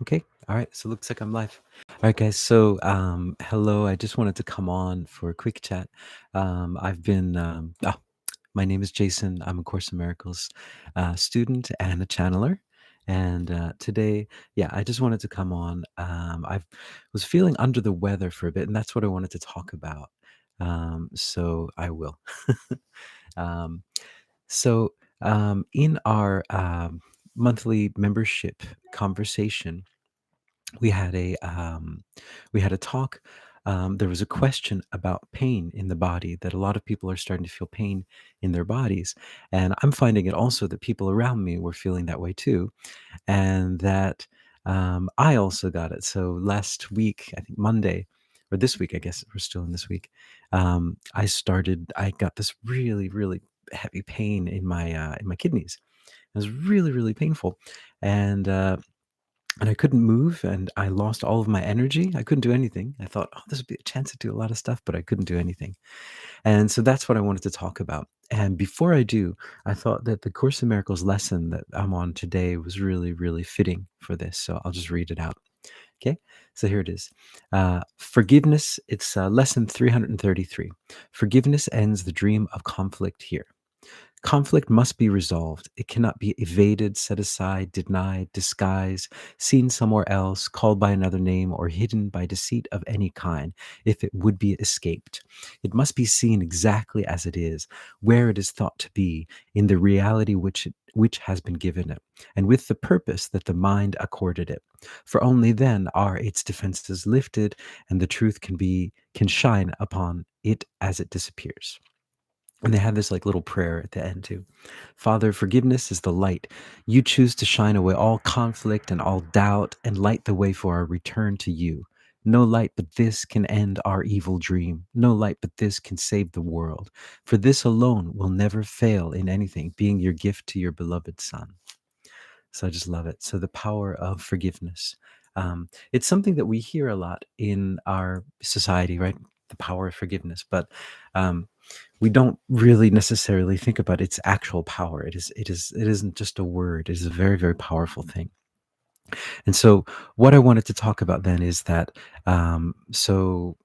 Okay. All right. So looks like I'm live. All right, guys. So, hello. I just wanted to come on for a quick chat. I've been, my name is Jason. I'm a Course in Miracles student and a channeler. And today, yeah, I just wanted to come on. I was feeling under the weather for a bit, and that's what I wanted to talk about. So I will. um, in our monthly membership conversation, we had a talk. There was a question about pain in the body, that a lot of people are starting to feel pain in their bodies, and I'm finding it also that people around me were feeling that way too, and that I also got it. So last week, I think Monday, or this week, I guess we're still in this week. I got this really, really heavy pain in my kidneys. It was really, really painful, and I couldn't move, and I lost all of my energy. I couldn't do anything. I thought, "Oh, this would be a chance to do a lot of stuff," but I couldn't do anything. And so that's what I wanted to talk about. And before I do, I thought that the Course in Miracles lesson that I'm on today was really, really fitting for this. So I'll just read it out. Okay, so here it is. Forgiveness, it's lesson 333. Forgiveness ends the dream of conflict here. Conflict must be resolved. It cannot be evaded, set aside, denied, disguised, seen somewhere else, called by another name, or hidden by deceit of any kind, if it would be escaped. It must be seen exactly as it is, where it is thought to be, in the reality which has been given it, and with the purpose that the mind accorded it. For only then are its defenses lifted, and the truth can shine upon it as it disappears. And they have this like little prayer at the end too. Father, forgiveness is the light. You choose to shine away all conflict and all doubt and light the way for our return to you. No light but this can end our evil dream. No light but this can save the world. For this alone will never fail in anything, being your gift to your beloved Son. So I just love it. So the power of forgiveness. It's something that we hear a lot in our society, right? The power of forgiveness. But um, we don't really necessarily think about its actual power. It isn't just a word. It is a very, very powerful thing. And so what I wanted to talk about then is that, so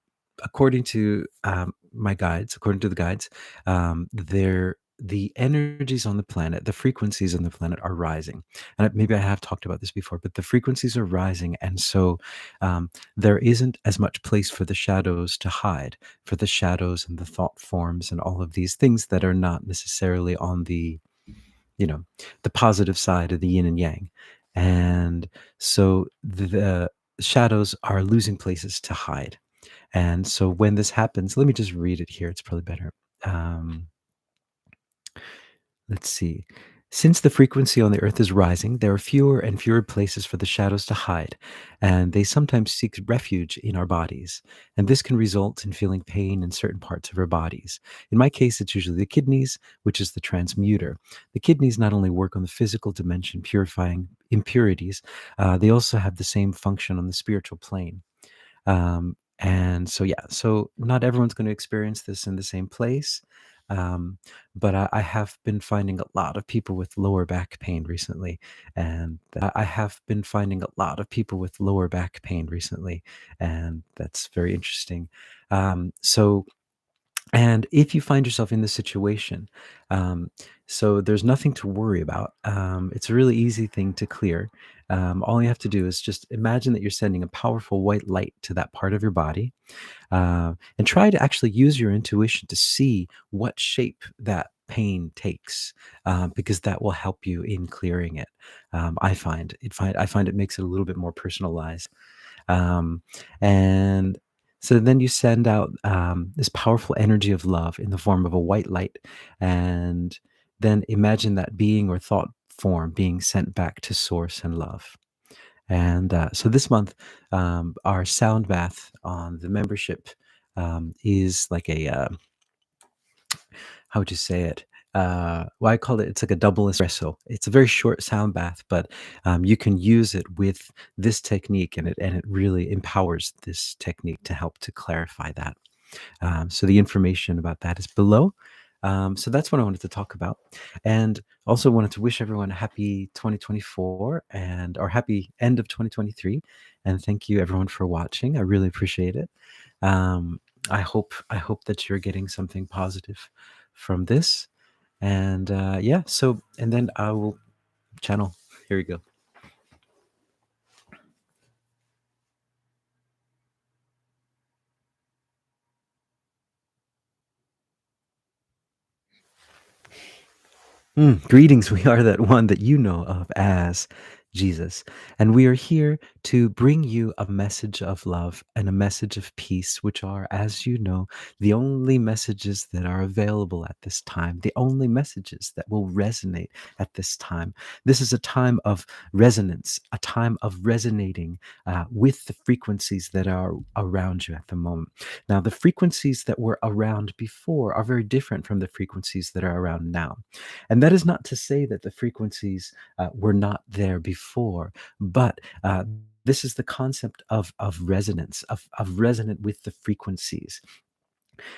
according to according to the guides, the energies on the planet, the frequencies on the planet are rising. And maybe I have talked about this before, but the frequencies are rising. And so there isn't as much place for the shadows to hide, for the shadows and the thought forms and all of these things that are not necessarily on you know, the positive side of the yin and yang. And so the shadows are losing places to hide. And so when this happens, let me just read it here. It's probably better. Um, Let's see. Since the frequency on the earth is rising, there are fewer and fewer places for the shadows to hide, and they sometimes seek refuge in our bodies. And this can result in feeling pain in certain parts of our bodies. In my case, it's usually the kidneys, which is the transmuter. The kidneys not only work on the physical dimension, purifying impurities, they also have the same function on the spiritual plane. And so, yeah, so not everyone's going to experience this in the same place. Um, but I have been finding a lot of people with lower back pain recently. And I have been finding a lot of people with lower back pain recently. And that's very interesting. So, and if you find yourself in this situation, um, so there's nothing to worry about. It's a really easy thing to clear. All you have to do is just imagine that you're sending a powerful white light to that part of your body, and try to actually use your intuition to see what shape that pain takes, because that will help you in clearing it. I find it makes it a little bit more personalized. Um, and so then you send out this powerful energy of love in the form of a white light. And then imagine that being or thought form being sent back to source and love. And so this month, our sound bath on the membership is like how would you say it? Well, I call it, it's like a double espresso. It's a very short sound bath, but you can use it with this technique, and it really empowers this technique to help to clarify that. So the information about that is below. So that's what I wanted to talk about. And also wanted to wish everyone a happy 2024 and or happy end of 2023. And thank you everyone for watching. I really appreciate it. Um, I hope that you're getting something positive from this. And yeah, so and then I will channel. Here we go. Greetings. We are that one that you know of as Jesus. And we are here to bring you a message of love and a message of peace, which are, as you know, the only messages that are available at this time, the only messages that will resonate at this time. This is a time of resonance, a time of resonating with the frequencies that are around you at the moment. Now, the frequencies that were around before are very different from the frequencies that are around now. And that is not to say that the frequencies were not there before, but this is the concept of resonance, of resonant with the frequencies.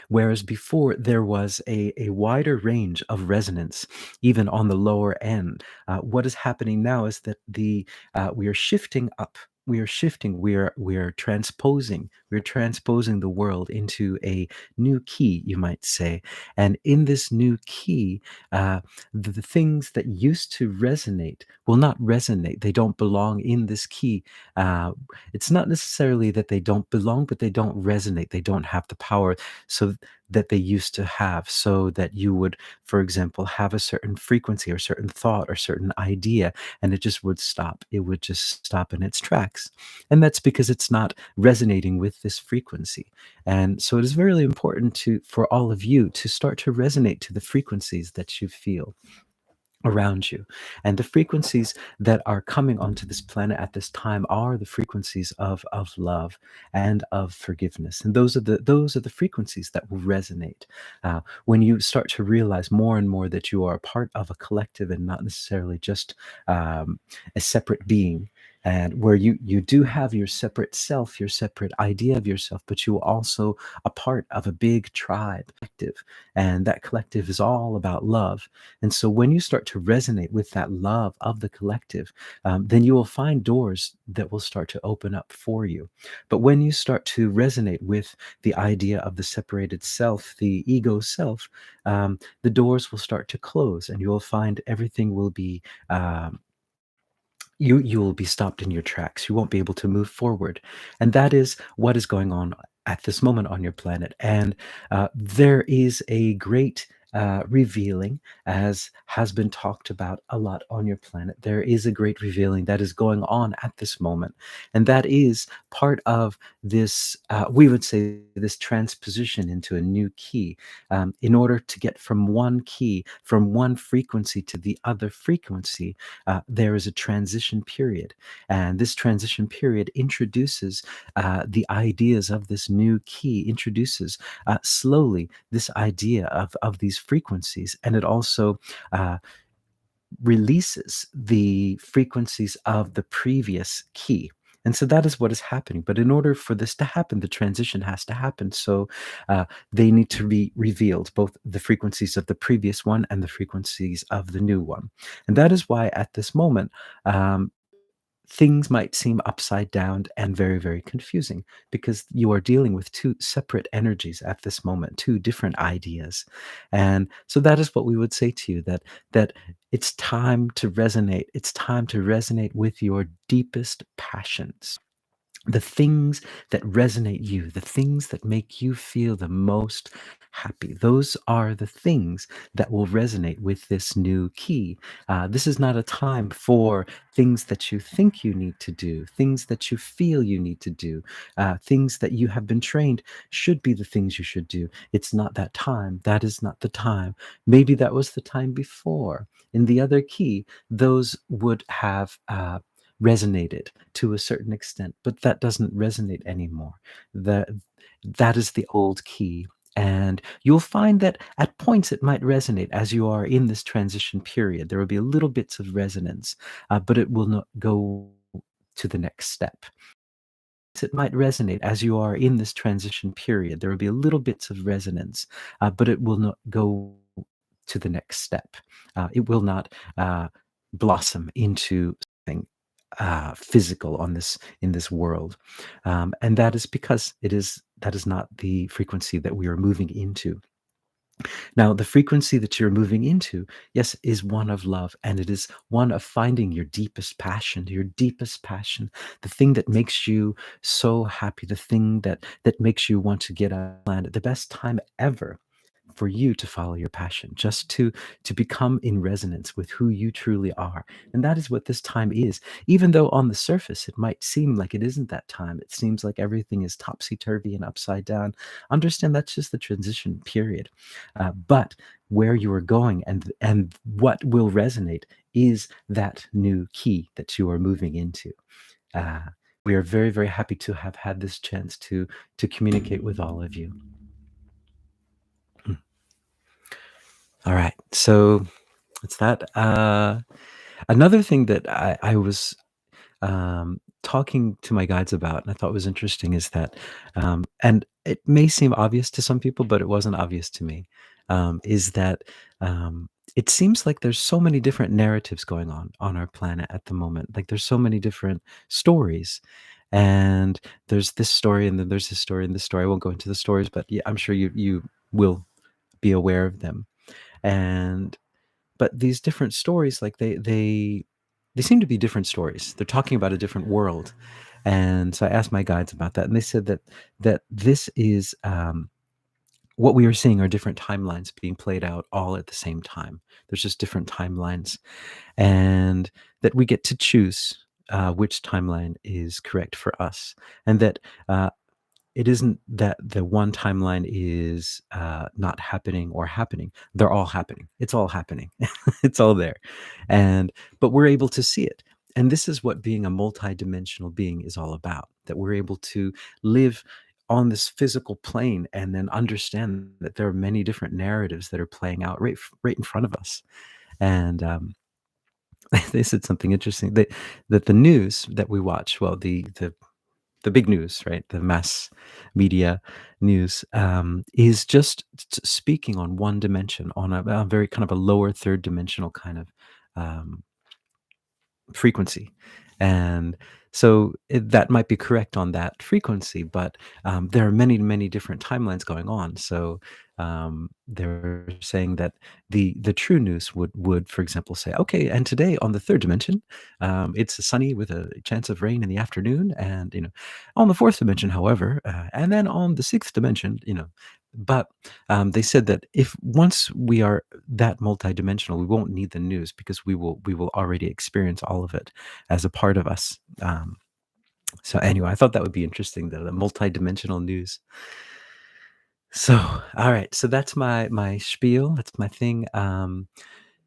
Whereas before there was a wider range of resonance, even on the lower end. What is happening now is that we are shifting up. We are shifting. We are transposing. We're transposing the world into a new key, you might say. And in this new key, the things that used to resonate will not resonate. They don't belong in this key. Uh, it's not necessarily that they don't belong, but they don't resonate. They don't have the power so that they used to have, so that you would, for example, have a certain frequency or certain thought or certain idea, and it just would stop. It would just stop in its tracks. And that's because it's not resonating with this frequency. And so it is very important for all of you to start to resonate to the frequencies that you feel around you. And the frequencies that are coming onto this planet at this time are the frequencies of love and of forgiveness. And those are the frequencies that will resonate when you start to realize more and more that you are a part of a collective and not necessarily just a separate being. And where you do have your separate self, your separate idea of yourself, but you are also a part of a big tribe collective, and that collective is all about love. And so when you start to resonate with that love of the collective, then you will find doors that will start to open up for you. But when you start to resonate with the idea of the separated self, the ego self, the doors will start to close, and you will find everything will be. You will be stopped in your tracks. You won't be able to move forward, and that is what is going on at this moment on your planet. And there is a great revealing, as has been talked about a lot on your planet. There is a great revealing that is going on at this moment, and that is part of this. We would say this transposition into a new key. In order to get from one key, from one frequency to the other frequency, there is a transition period. And this transition period introduces the ideas of this new key, introduces slowly this idea of these frequencies. And it also uh, releases the frequencies of the previous key. And so that is what is happening. But in order for this to happen, the transition has to happen. So they need to be revealed, both the frequencies of the previous one and the frequencies of the new one. And that is why at this moment, um, things might seem upside down and very, very confusing, because you are dealing with two separate energies at this moment, two different ideas. And so that is what we would say to you, that it's time to resonate. It's time to resonate with your deepest passions, the things that resonate you, the things that make you feel the most happy. Those are the things that will resonate with this new key. This is not a time for things that you think you need to do, things that you feel you need to do, things that you have been trained should be the things you should do. It's not that time. That is not the time. Maybe that was the time before. In the other key, those would have. Resonated to a certain extent, but that doesn't resonate anymore. That is the old key. And you'll find that at points it might resonate as you are in this transition period. There will be little bits of resonance, but it will not go to the next step. It might resonate as you are in this transition period. There will be little bits of resonance, but it will not go to the next step. It will not blossom into something physical on this in this world, and that is because that is not the frequency that we are moving into. Now, the frequency that you're moving into, yes, is one of love, and it is one of finding your deepest passion, the thing that makes you so happy, the thing that makes you want to get out of the planet, the best time ever for you to follow your passion, just to become in resonance with who you truly are. And that is what this time is. Even though on the surface it might seem like it isn't that time, it seems like everything is topsy-turvy and upside down. Understand that's just the transition period. But where you are going and what will resonate is that new key that you are moving into. Uh, we are very, very happy to have had this chance to communicate with all of you. All right. So it's that. Another thing that I was talking to my guides about, and I thought was interesting, is that, and it may seem obvious to some people, but it wasn't obvious to me, is that it seems like there's so many different narratives going on our planet at the moment. Like there's so many different stories. And there's this story, and then there's this story, and this story. I won't go into the stories, but yeah, I'm sure you will be aware of them. And but these different stories, like they seem to be different stories. They're talking about a different world. And so I asked my guides about that, and they said that this is what we are seeing are different timelines being played out all at the same time. There's just different timelines, and that we get to choose which timeline is correct for us, and that it isn't that the one timeline is not happening or happening. They're all happening. It's all happening. It's all there. And but we're able to see it. And this is what being a multidimensional being is all about. That we're able to live on this physical plane and then understand that there are many different narratives that are playing out right in front of us. And they said something interesting that the news that we watch, well, the big news, right? The mass media news is just speaking on one dimension, on a very kind of a lower third dimensional kind of um, frequency. And so that might be correct on that frequency, but there are many, many different timelines going on. So they're saying that the true news would, for example, say, okay, and today on the third dimension, it's sunny with a chance of rain in the afternoon, and on the fourth dimension, however, and then on the sixth dimension, but they said that if once we are that multidimensional, we won't need the news because we will already experience all of it as a part of us. So anyway, I thought that would be interesting, the multidimensional news. So all right, so that's my spiel. That's my thing.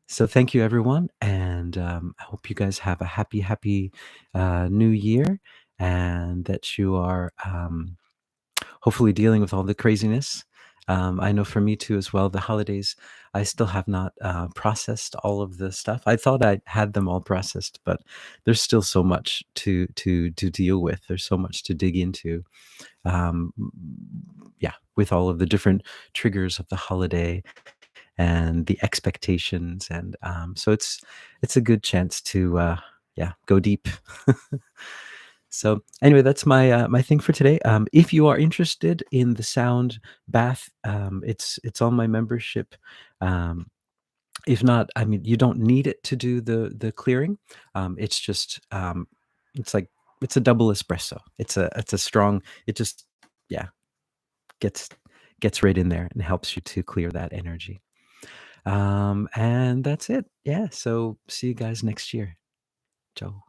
So thank you, everyone, and I hope you guys have a happy new year, and that you are. Hopefully dealing with all the craziness. I know for me too as well, the holidays, I still have not processed all of the stuff. I thought I had them all processed, but there's still so much to deal with. There's so much to dig into. Um, yeah, with all of the different triggers of the holiday and the expectations, and so it's a good chance to yeah, go deep. So anyway, that's my thing for today. If you are interested in the sound bath, it's on my membership. Um, if not, I mean, you don't need it to do the clearing. It's just it's like it's a double espresso. It's a strong. It just yeah gets gets right in there and helps you to clear that energy. And that's it. Yeah. So see you guys next year. Ciao.